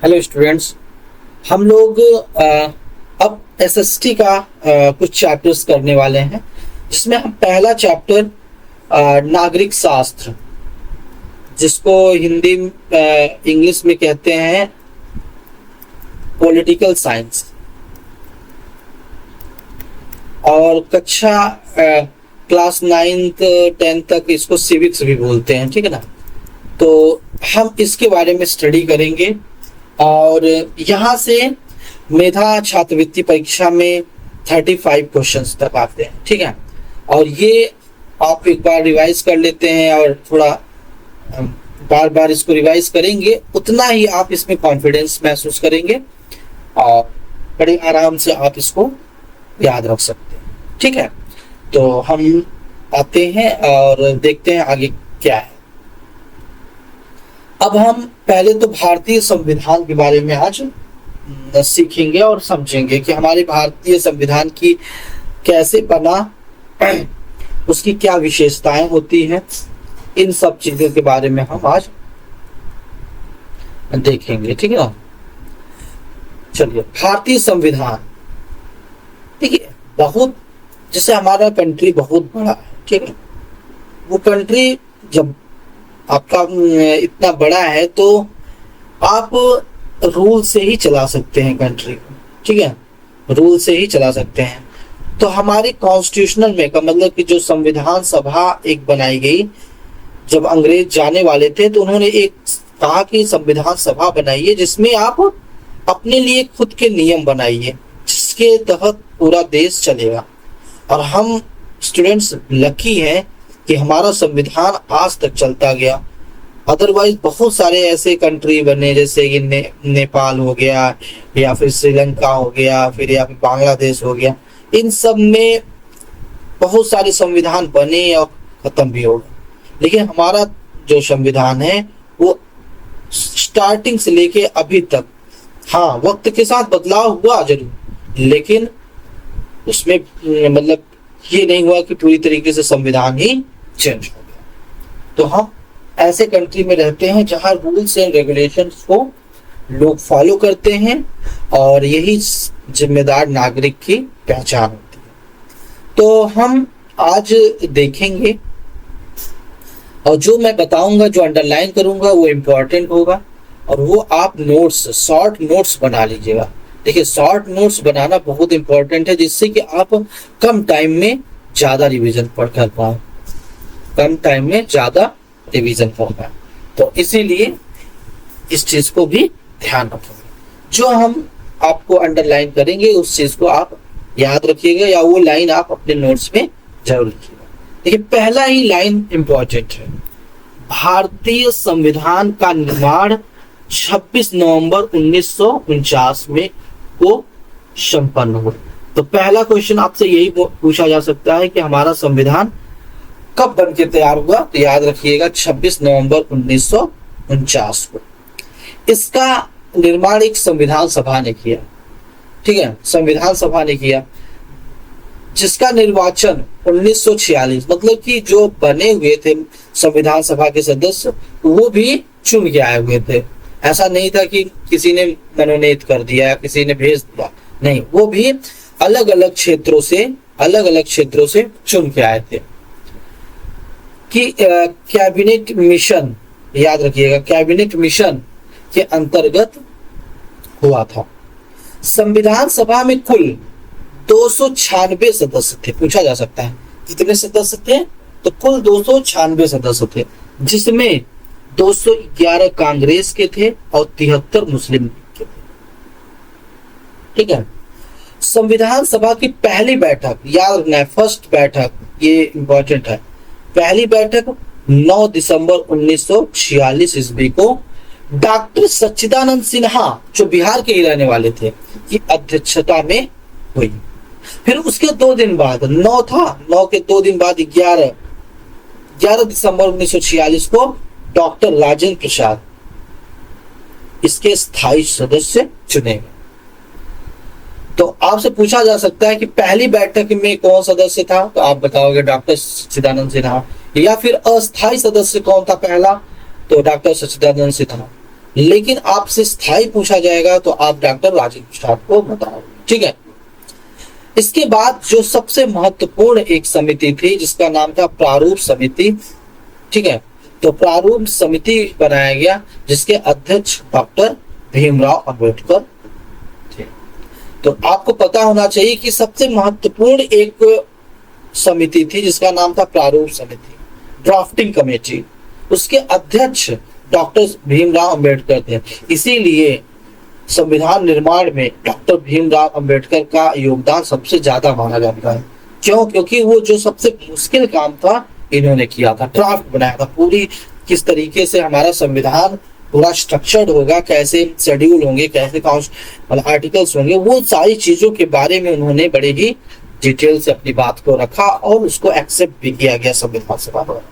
Hello students. हम लोग अब एसएसटी का कुछ चैप्टर्स करने वाले हैं, जिसमें हम पहला चैप्टर नागरिक शास्त्र, जिसको हिंदी इंग्लिश में कहते हैं पॉलिटिकल साइंस, और कक्षा क्लास 9th 10th तक इसको सिविक्स भी बोलते हैं, ठीक है ना। तो हम इसके बारे में स्टडी करेंगे और यहाँ से मेधा छात्रवृत्ति परीक्षा में 35 क्वेश्चंस तक आते हैं, ठीक है। और ये आप एक बार रिवाइज कर लेते हैं और थोड़ा बार बार इसको रिवाइज करेंगे, उतना ही आप इसमें कॉन्फिडेंस महसूस करेंगे और बड़े आराम से आप इसको याद रख सकते हैं, ठीक है। तो हम आते हैं और देखते हैं आगे क्या है। अब हम पहले तो भारतीय संविधान के बारे में आज सीखेंगे और समझेंगे कि हमारे भारतीय संविधान की कैसे बना, उसकी क्या विशेषताएं होती हैं, इन सब चीजों के बारे में हम आज देखेंगे, ठीक है ना। चलिए, भारतीय संविधान, ठीक है, बहुत जैसे हमारा कंट्री बहुत बड़ा है, ठीक है। वो कंट्री जब आपका इतना बड़ा है तो आप रूल से ही चला सकते हैं कंट्री को, ठीक है, रूल से ही चला सकते हैं। तो हमारे कॉन्स्टिट्यूशनल में का मतलब कि जो संविधान सभा एक बनाई गई, जब अंग्रेज जाने वाले थे तो उन्होंने एक कहा कि संविधान सभा बनाइए जिसमें आप अपने लिए खुद के नियम बनाइए, जिसके तहत पूरा देश चलेगा। और हम स्टूडेंट्स लकी हैं कि हमारा संविधान आज तक चलता गया। अदरवाइज बहुत सारे ऐसे कंट्री बने, जैसे कि नेपाल हो गया, या फिर श्रीलंका हो गया, फिर या फिर बांग्लादेश हो गया, इन सब में बहुत सारे संविधान बने और खत्म भी हो गए। लेकिन हमारा जो संविधान है वो स्टार्टिंग से लेके अभी तक, हाँ वक्त के साथ बदलाव हुआ जरूर, लेकिन उसमें मतलब ये नहीं हुआ कि पूरी तरीके से संविधान ही चेंज हो गया। तो हम ऐसे कंट्री में रहते हैं जहां रूल्स एंड रेगुलेशंस को लोग फॉलो करते हैं, और यही जिम्मेदार नागरिक की पहचान होती है। तो हम आज देखेंगे, और जो मैं बताऊंगा, जो अंडरलाइन करूंगा, वो इम्पोर्टेंट होगा, और वो आप नोट्स, शॉर्ट नोट्स बना लीजिएगा। देखिए, शॉर्ट नोट्स बनाना बहुत इंपॉर्टेंट है, जिससे कि आप कम टाइम में ज्यादा रिवीजन कर पाए, कम टाइम में ज्यादा रिवीजन कर पाए। तो इसीलिए इस चीज को भी ध्यान रखेंगे। जो हम आपको अंडरलाइन करेंगे उस चीज को आप याद रखिएगा, या वो लाइन आप अपने नोट्स में जरूर लिखिएगा। देखिए, पहला ही लाइन इंपॉर्टेंट है। भारतीय संविधान का निर्माण 26 नवंबर 1949 में को संपन्न हुआ। तो पहला क्वेश्चन आपसे यही पूछा जा सकता है कि हमारा संविधान कब बन के तैयार हुआ। तो याद रखिएगा 26 नवंबर 1949 को। इसका निर्माण एक संविधान सभा ने किया, ठीक है, संविधान सभा ने किया, जिसका निर्वाचन 1946, मतलब कि जो बने हुए थे संविधान सभा के सदस्य वो भी चुन के आए हुए थे। ऐसा नहीं था कि किसी ने मनोनीत कर दिया या किसी ने भेज दिया, नहीं, वो भी अलग अलग क्षेत्रों से चुन के आए थे। कि कैबिनेट मिशन, याद रखिएगा, कैबिनेट मिशन के अंतर्गत हुआ था। संविधान सभा में कुल 296 सदस्य थे। पूछा जा सकता है कितने सदस्य थे, तो कुल 296 सदस्य थे, जिसमें 211 कांग्रेस के थे और 73 मुस्लिम लीग के थे, ठीक है। संविधान सभा की पहली बैठक, याद रखना है, फर्स्ट बैठक, ये इंपॉर्टेंट है, पहली बैठक 9 दिसंबर 1946 ईस्वी को डॉक्टर सच्चिदानंद सिन्हा, जो बिहार के ही रहने वाले थे, की अध्यक्षता में हुई। फिर उसके 2 दिन बाद, 9 था, 9 के 2 दिन बाद 11 दिसंबर 1946 को डॉक्टर राजेंद्र प्रसाद इसके स्थायी सदस्य चुने गए। तो आपसे पूछा जा सकता है कि पहली बैठक में कौन सदस्य था, तो आप बताओगे डॉक्टर सच्चिदानंद सिन्हा, या फिर अस्थायी सदस्य कौन था पहला, तो डॉक्टर सच्चिदानंद सिन्हा। लेकिन आपसे स्थायी पूछा जाएगा तो आप डॉक्टर राजेंद्र प्रसाद को बताओ। ठीक है। इसके बाद जो सबसे महत्वपूर्ण एक समिति थी जिसका नाम था प्रारूप समिति। ठीक है। तो प्रारूप समिति बनाया गया जिसके अध्यक्ष डॉक्टर भीमराव अंबेडकर थे। तो आपको पता होना चाहिए कि सबसे महत्वपूर्ण एक समिति थी जिसका नाम था प्रारूप समिति, ड्राफ्टिंग कमेटी। उसके अध्यक्ष डॉक्टर भीमराव अंबेडकर थे। इसीलिए संविधान निर्माण में डॉक्टर भीमराव अंबेडकर का योगदान सबसे ज्यादा माना जाता है। क्यों? क्योंकि वो जो सबसे मुश्किल काम था इन्होंने किया था, ड्राफ्ट बनाया था। पूरी किस तरीके से हमारा संविधान पूरा स्ट्रक्चर्ड होगा, कैसे शेड्यूल होंगे, कैसे मतलब आर्टिकल्स होंगे, वो सारी चीजों के बारे में उन्होंने बड़े ही डिटेल से अपनी बात को रखा और उसको एक्सेप्ट भी किया गया संविधान सभा द्वारा।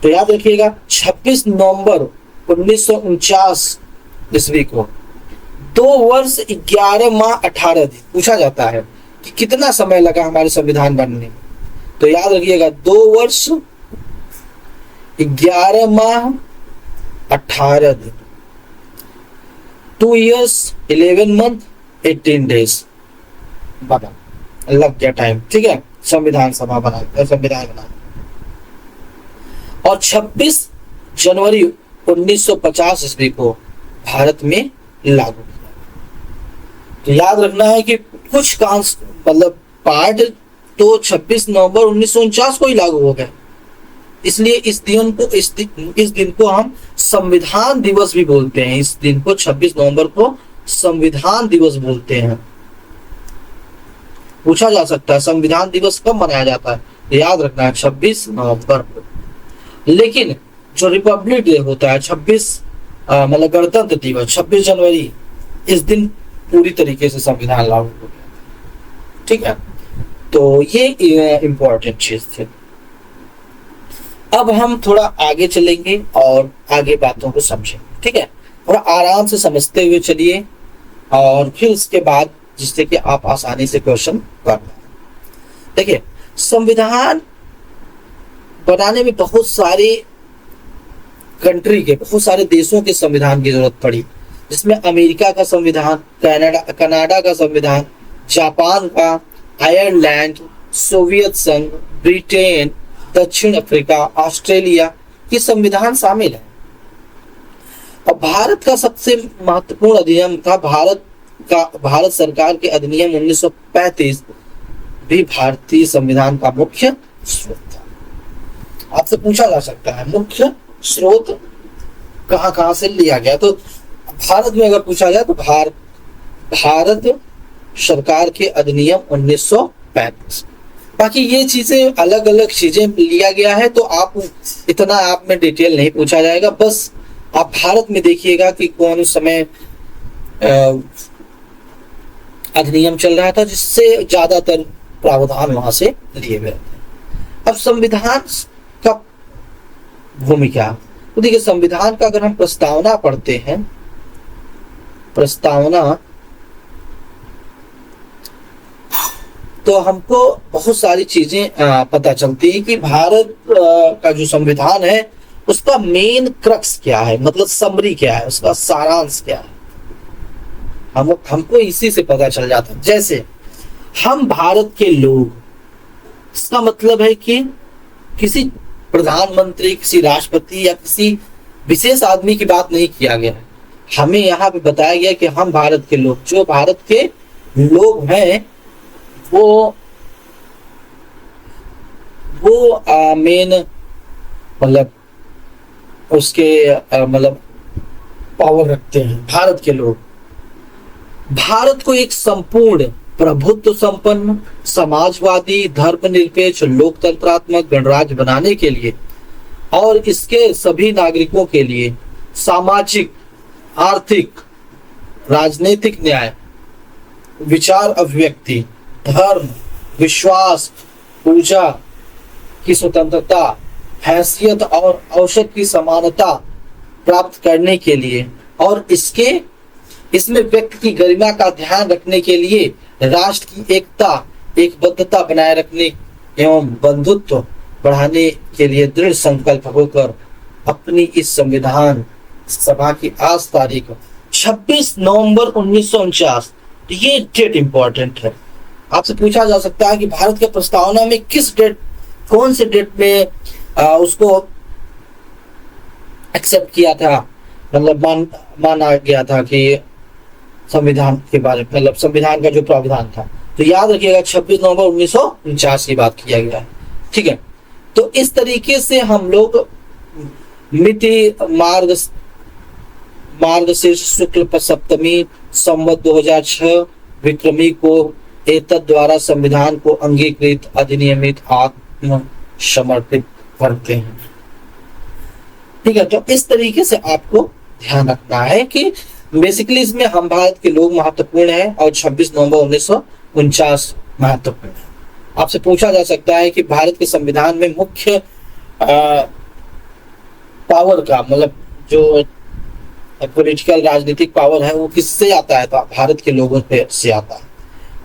तो याद रखिएगा 26 नवंबर 1949 ईस्वी को 2 वर्ष 11 माह 18 दिन पूछा जाता है कि कितना समय लगा हमारे संविधान बनने में। तो याद रखिएगा 2 वर्ष 11 माह 18 दिन, 2 years 11 month 18 days बना लग गया टाइम। ठीक है। संविधान सभा संविधान बना और 26 जनवरी 1950 ईस्वी को भारत में लागू किया। तो याद रखना है कि कुछ मतलब पार्ट तो 26 नवंबर 1949 को ही लागू हो गए। इसलिए इस दिन को हम संविधान दिवस भी बोलते हैं। इस दिन को 26 नवंबर को संविधान दिवस बोलते हैं। पूछा जा सकता है संविधान दिवस कब मनाया जाता है, तो याद रखना है 26 नवंबर को। लेकिन जो रिपब्लिक डे होता है 26 मतलब गणतंत्र दिवस 26 जनवरी, इस दिन पूरी तरीके से संविधान लागू हो गया। ठीक है। तो ये इंपॉर्टेंट चीज थी। अब हम थोड़ा आगे चलेंगे और आगे बातों को समझेंगे। ठीक है। थोड़ा आराम से समझते हुए चलिए और फिर उसके बाद जिससे कि आप आसानी से क्वेश्चन कर पाए। देखिए संविधान बनाने में बहुत सारे कंट्री के, बहुत सारे देशों के संविधान की जरूरत पड़ी, जिसमें अमेरिका का संविधान, कनाडा का संविधान, जापान का, आयरलैंड, सोवियत संघ, ब्रिटेन, दक्षिण अफ्रीका, ऑस्ट्रेलिया के संविधान शामिल है। और भारत का सबसे महत्वपूर्ण अधिनियम था भारत सरकार के अधिनियम 1935 भी भारतीय संविधान का मुख्य स्रोत था। आपसे पूछा जा सकता है मुख्य स्रोत कहां से लिया गया, तो भारत में अगर पूछा जाए तो भारत सरकार के अधिनियम 1935। बाकी ये चीजें अलग अलग चीजें लिया गया है, तो आप इतना आप में डिटेल नहीं पूछा जाएगा। बस आप भारत में देखिएगा कि कौन समय अधिनियम चल रहा था जिससे ज्यादातर प्रावधान वहां से लिए गए थे। अब संविधान का भूमिका, तो देखिए संविधान का अगर हम प्रस्तावना पढ़ते हैं, प्रस्तावना, तो हमको बहुत सारी चीजें पता चलती है कि भारत का जो संविधान है उसका मेन क्रक्स क्या है, मतलब समरी क्या है, उसका सारांश क्या है, हमको इसी से पता चल जाता है। जैसे हम भारत के लोग, इसका मतलब है कि किसी प्रधानमंत्री, किसी राष्ट्रपति या किसी विशेष आदमी की बात नहीं किया गया है। हमें यहाँ पे बताया गया कि हम भारत के लोग, जो भारत के लोग हैं वो मेन मतलब उसके मतलब पावर रखते हैं। भारत के लोग भारत को एक संपूर्ण प्रभुत्व संपन्न समाजवादी धर्मनिरपेक्ष लोकतंत्रात्मक गणराज्य बनाने के लिए और इसके सभी नागरिकों के लिए सामाजिक, आर्थिक, राजनीतिक न्याय, विचार अभिव्यक्ति, धर्म, विश्वास, पूजा की स्वतंत्रता, हैसियत और अवसर की समानता प्राप्त करने के लिए और इसमें व्यक्ति की गरिमा का ध्यान रखने के लिए राष्ट्र की एकता, एकबद्धता बनाए रखने एवं बंधुत्व बढ़ाने के लिए दृढ़ संकल्प होकर अपनी इस संविधान सभा की आज तारीख 26 नवंबर 1949। ये डेट इंपॉर्टेंट है। आपसे पूछा जा सकता है कि भारत के प्रस्तावना में किस डेट, कौन से डेट में उसको एक्सेप्ट किया था, मतलब माना गया था कि संविधान के बारे में, मतलब संविधान का जो प्रावधान था। तो याद रखिएगा 26 नवंबर 1949 की बात किया गया है। ठीक है, तो इस तरीके से हम लोग मिति मार्गशीर्ष शुक्ल सप्तमी संवत 2006 विक्रमी को एतद द्वारा संविधान को अंगीकृत अधिनियमित आत्म समर्पित करते हैं। ठीक है, तो इस तरीके से आपको ध्यान रखना है कि बेसिकली इसमें हम भारत के लोग महत्वपूर्ण है और 26 नवंबर 1949 महत्वपूर्ण है। आपसे पूछा जा सकता है कि भारत के संविधान में मुख्य पावर का, मतलब जो पॉलिटिकल राजनीतिक पावर है वो किससे आता है, तो भारत के लोगों से आता है।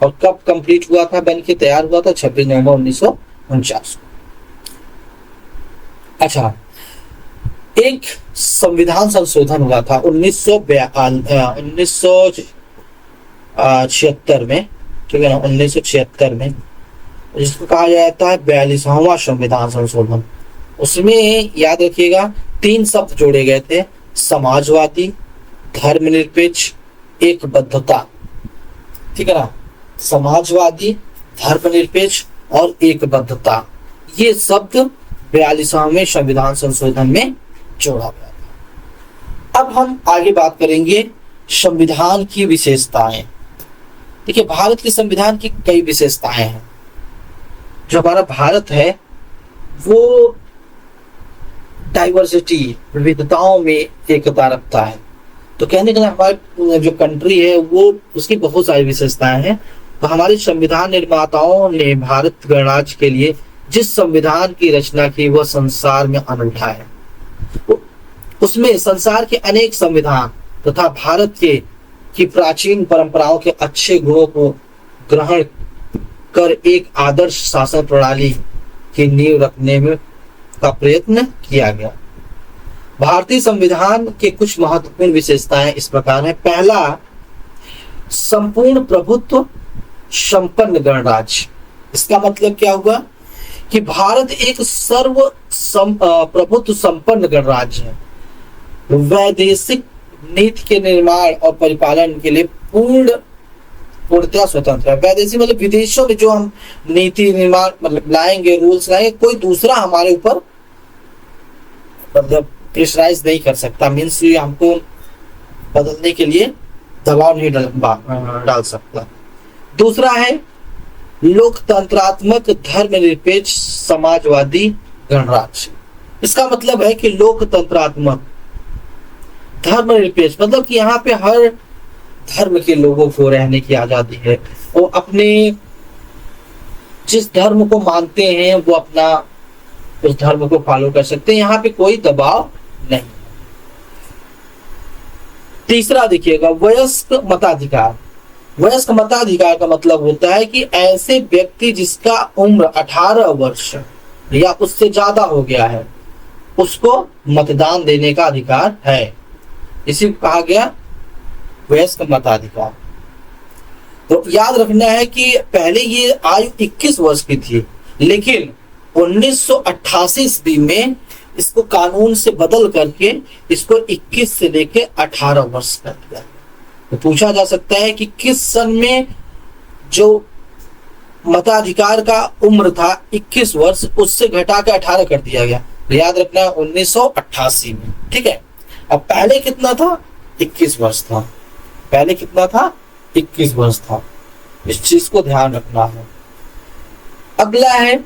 और कब कंप्लीट हुआ था, बन के तैयार हुआ था 26 नवंबर 1949। अच्छा, एक संविधान संशोधन हुआ था 1976 में, ठीक है ना, 1976 में, जिसको कहा जाता है 42वां संविधान संशोधन। उसमें याद रखिएगा 3 शब्द जोड़े गए थे, समाजवादी, धर्मनिरपेक्ष, एकबद्धता। ठीक है ना, समाजवादी, धर्मनिरपेक्ष और एकबद्धता, ये शब्द 42वें संविधान संशोधन में जोड़ा गया था। अब हम आगे बात करेंगे संविधान की विशेषताएं। देखिए, भारत के संविधान की कई विशेषताएं हैं। जो हमारा भारत है वो डाइवर्सिटी, विविधताओं में एकता रखता है। तो कहने का हमारी जो कंट्री है वो उसकी बहुत सारी विशेषताएं हैं। तो हमारे संविधान निर्माताओं ने भारत गणराज्य के लिए जिस संविधान की रचना की वह संसार में अनूठा है। उसमें संसार के अनेक संविधान तथा भारत की प्राचीन परंपराओं के अच्छे गुणों को ग्रहण कर एक आदर्श शासन प्रणाली की नींव रखने में का प्रयत्न किया गया। भारतीय संविधान के कुछ महत्वपूर्ण विशेषताएं इस प्रकार हैं। पहला, संपूर्ण प्रभुत्व संपन्न गणराज्य। इसका मतलब क्या हुआ कि भारत एक प्रभुत्व संपन्न गणराज्य है। वैदेशिक नीति के निर्माण और परिपालन के लिए पूर्णतया स्वतंत्र है। वैदेशिक मतलब विदेशों में जो हम नीति निर्माण मतलब लाएंगे, रूल्स लाएंगे, कोई दूसरा हमारे ऊपर मतलब प्रेशराइज नहीं कर सकता। मीन्स ये हमको बदलने के लिए दबाव नहीं डाल सकता। दूसरा है लोकतंत्रात्मक धर्मनिरपेक्ष समाजवादी गणराज्य। इसका मतलब है कि लोकतंत्रात्मक धर्मनिरपेक्ष मतलब कि यहाँ पे हर धर्म के लोगों को रहने की आजादी है। वो अपने जिस धर्म को मानते हैं वो अपना उस धर्म को फॉलो कर सकते हैं। यहाँ पे कोई दबाव नहीं। तीसरा देखिएगा, वयस्क मताधिकार। वयस्क मताधिकार का मतलब होता है कि ऐसे व्यक्ति जिसका उम्र 18 वर्ष या उससे ज्यादा हो गया है उसको मतदान देने का अधिकार है। इसी को कहा गया वयस्क मताधिकार। तो याद रखना है कि पहले ये आयु 21 वर्ष की थी, लेकिन 1988 ईस्वी में इसको कानून से बदल करके इसको 21 से लेके 18 वर्ष कर दिया। तो पूछा जा सकता है कि किस सन में जो मताधिकार का उम्र था 21 वर्ष उससे घटा के 18 कर दिया गया। तो याद रखना है 1988 में। ठीक है, अब पहले कितना था, 21 वर्ष था। पहले कितना था, 21 वर्ष था। इस चीज को ध्यान रखना है। अगला है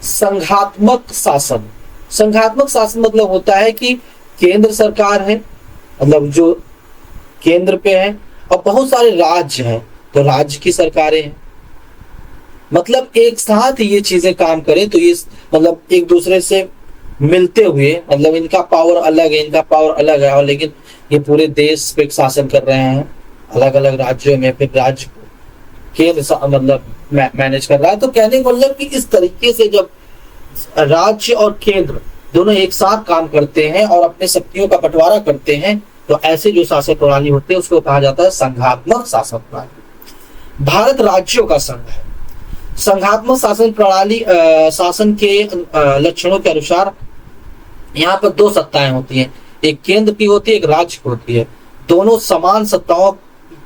संघात्मक शासन। संघात्मक शासन मतलब होता है कि केंद्र सरकार है, मतलब जो केंद्र पे है, और बहुत सारे राज्य हैं तो राज्य की सरकारें हैं। मतलब एक साथ ये चीजें काम करें तो ये मतलब एक दूसरे से मिलते हुए, मतलब इनका पावर अलग है, इनका पावर अलग है, और लेकिन ये पूरे देश पे शासन कर रहे हैं अलग अलग राज्यों में। फिर राज्य केंद्र मतलब मैनेज कर रहा है। तो कहने का मतलब कि इस तरीके से जब राज्य और केंद्र दोनों एक साथ काम करते हैं और अपने शक्तियों का बंटवारा करते हैं, तो ऐसे जो शासन प्रणाली होते हैं उसको कहा जाता है संघात्मक शासन प्रणाली। भारत राज्यों का संघ है। संघात्मक शासन प्रणाली शासन के लक्षणों के अनुसार यहाँ पर दो सत्ताएं होती हैं, एक केंद्र की होती है, एक राज्य की होती है। दोनों समान सत्ताओं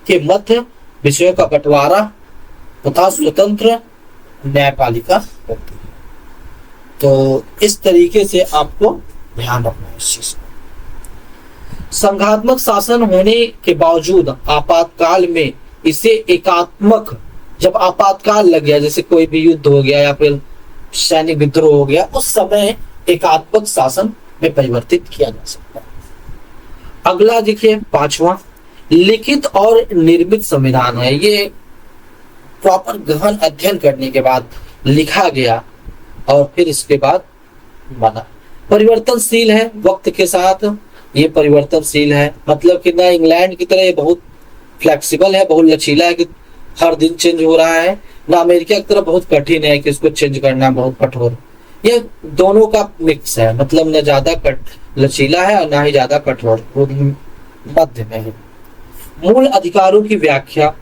के मध्य विषयों का बंटवारा तथा स्वतंत्र न्यायपालिका होती है। तो इस तरीके से आपको ध्यान रखना है इस चीज को। संघात्मक शासन होने के बावजूद आपातकाल में इसे एकात्मक, जब आपातकाल लग गया, जैसे कोई भी युद्ध हो गया या फिर सैनिक विद्रोह हो गया, उस समय एकात्मक शासन में परिवर्तित किया जा सकता है। अगला देखिए पांचवा, लिखित और निर्मित संविधान है। ये प्रॉपर गहन अध्ययन करने के बाद लिखा गया और फिर इसके बाद बना। परिवर्तनशील है वक्त के साथ, ये परिवर्तनशील है, मतलब कि ना इंग्लैंड की तरह ये बहुत फ्लेक्सिबल है, बहुत लचीला है कि हर दिन चेंज हो रहा है, ना अमेरिका की तरह बहुत कठिन है कि इसको चेंज करना बहुत कठोर। ये दोनों का मिक्स है, मतलब न ज्यादा लचीला है और ना ही ज्यादा कठोर, मध्य में है। मूल अधिकारों की व्याख्या,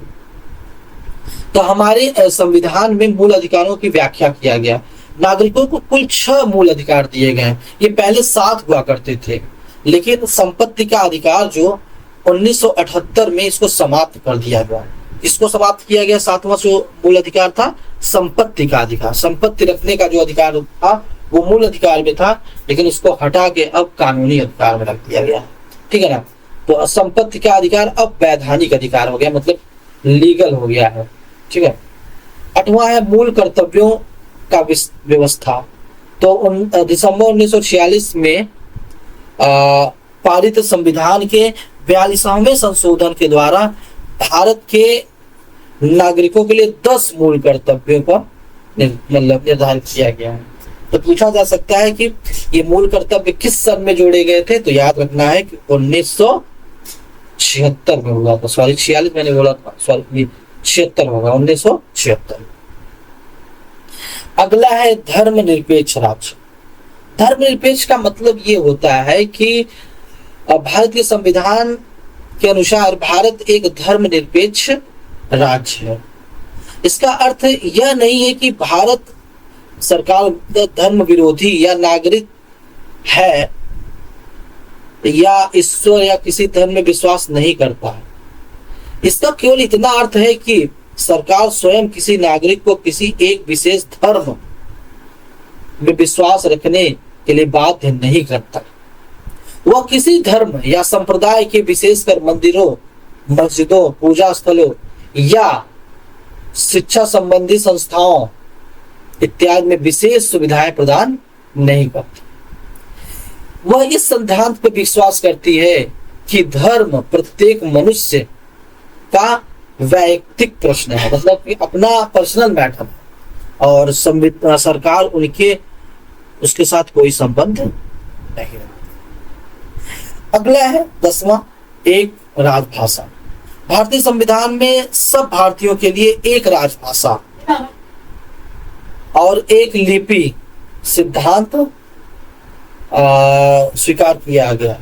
तो हमारे संविधान में मूल अधिकारों की व्याख्या किया गया। नागरिकों को कुल 6 मूल अधिकार दिए गए। ये पहले 7 हुआ करते थे, लेकिन संपत्ति का अधिकार जो 1978 में इसको समाप्त कर दिया गया। इसको समाप्त किया गया, 7वां जो मूल अधिकार था संपत्ति का अधिकार। संपत्ति रखने का जो अधिकार था वो मूल अधिकार में था, लेकिन इसको हटा के अब कानूनी अधिकार में रख दिया गया। ठीक है ना। तो संपत्ति का अधिकार अब वैधानिक अधिकार हो गया, मतलब लीगल हो गया है। ठीक है। 8वां है मूल कर्तव्यों का व्यवस्था। तो दिसंबर 1946 में पारित संविधान के 42वें संशोधन के द्वारा भारत के नागरिकों के लिए 10 मूल कर्तव्यों का मतलब निर्धारित किया गया है। तो पूछा जा सकता है कि ये मूल कर्तव्य किस सन में जोड़े गए थे, तो याद रखना है कि 1976 में हुआ था। सॉरी 46 मैंने बोला था, सॉरी 76 होगा, 1976। अगला है धर्मनिरपेक्ष राज्य। धर्मनिरपेक्ष का मतलब ये होता है कि भारत के संविधान के अनुसार भारत एक धर्मनिरपेक्ष राज्य है। इसका अर्थ यह नहीं है कि भारत सरकार धर्म विरोधी या नागरिक है या ईश्वर या किसी धर्म में विश्वास नहीं करता है। इसका केवल इतना अर्थ है कि सरकार स्वयं किसी नागरिक को किसी एक विशेष धर्म में विश्वास रखने के लिए बाध्य नहीं करता। वह किसी धर्म या संप्रदाय के विशेषकर मंदिरों, मस्जिदों, पूजा स्थलों या शिक्षा संबंधी संस्थाओं इत्यादि में विशेष सुविधाएं प्रदान नहीं करती। वह इस सिद्धांत पर विश्वास करती है कि धर्म प्रत्येक मनुष्य का वैयक्तिक प्रश्न है, मतलब कि अपना पर्सनल मैटर है और सरकार उसके साथ कोई संबंध नहीं रखती। अगला है 10वां, एक राजभाषा। भारतीय संविधान में सब भारतीयों के लिए एक राजभाषा और एक लिपि सिद्धांत स्वीकार किया गया।